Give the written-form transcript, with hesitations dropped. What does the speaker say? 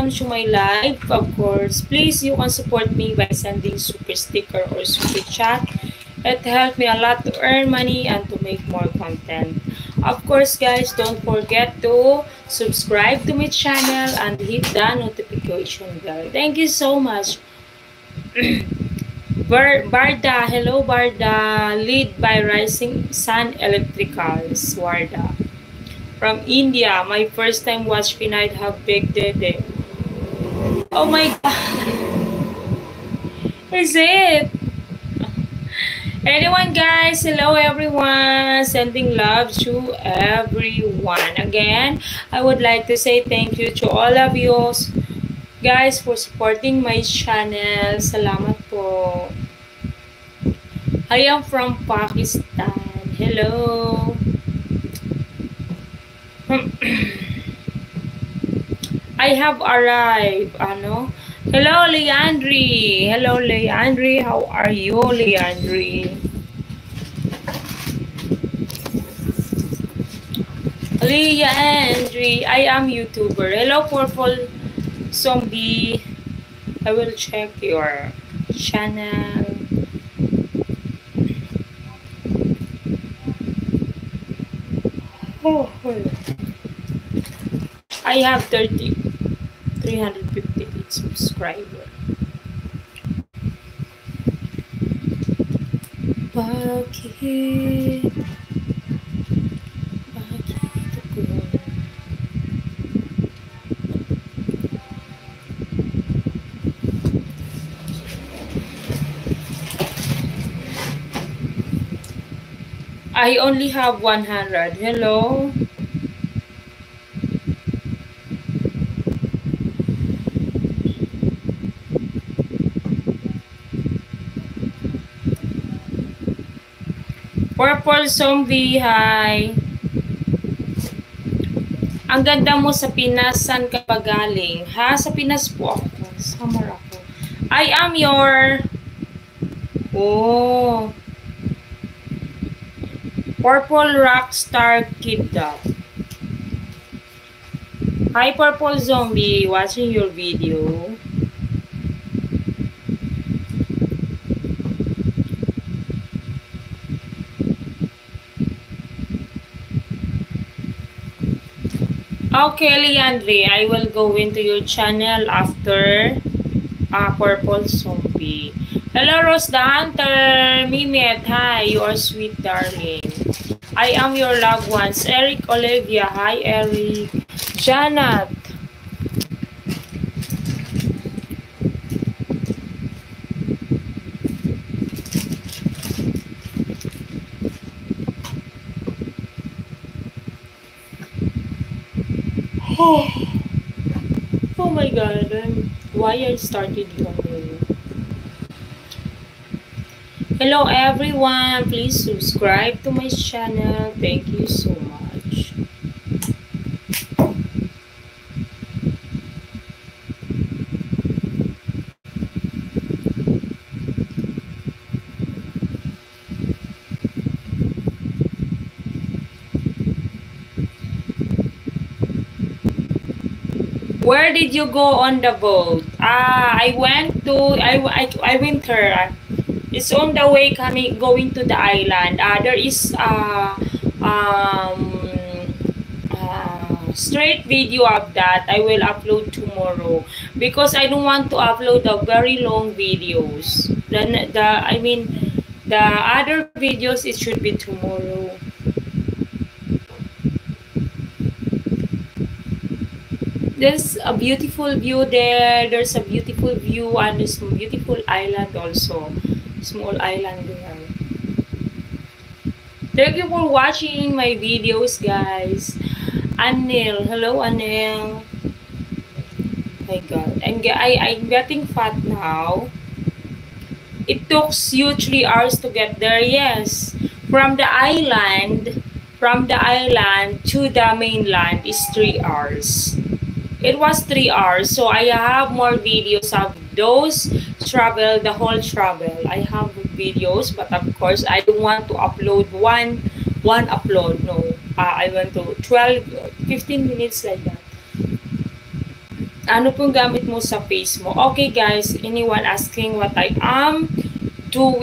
welcome to my live. Of course, please you can support me by sending super sticker or super chat. It helps me a lot to earn money and to make more content. Of course, guys, don't forget to subscribe to my channel and hit the notification bell. Thank you so much. Barda, hello Barda, lead by Rising Sun Electricals, Warda. From India, my first time watch Pinay have big dede. Oh my god. Is it? Anyone guys, hello everyone. Sending love to everyone. Again, I would like to say thank you to all of you guys for supporting my channel. Salamat po. I am from Pakistan. Hello. I have arrived. Ano? Hello, Leandri. Hello, Leandri. How are you, Leandri? Leandri. I am YouTuber. Hello, Purple Zombie. I will check your channel. Oh, I have 358 subscribers. Bakit ako? I only have 100. Hello? Purple Zombie, hi. Ang ganda mo sa Pinas. Saan ka ba galing? Ha? Sa Pinas po ako. Samar ako. I am your... Oh... Purple Rockstar Kidnap. Hi, Purple Zombie. Watching your video. Okay, Leandre. I will go into your channel after Purple Zombie. Hello, Rose the Hunter. Mimet, hi. You are sweet, darling. I am your loved ones. Eric Olivia. Hi, Eric. Janet. Oh my god. Why I started yawning? Hello everyone, please subscribe to my channel. Thank you so much. Where did you go on the boat? I went here. It's on the way going to the island. There is straight video of that. I will upload tomorrow because I don't want to upload the very long videos. The other videos, it should be tomorrow. There's a beautiful view there. There's a beautiful view and there's a beautiful island also. Small island there. Thank you for watching my videos, guys. Anil, hello Anil. My God, I'm getting fat now. It took you 3 hours to get there. Yes, from the island to the mainland is 3 hours. It was 3 hours, so I have more videos of those travel, the whole travel. I have videos, but of course I don't want to upload one upload. No, I went to 15 minutes like that. Ano pong gamit mo sa face mo? Okay guys, anyone asking what I am doing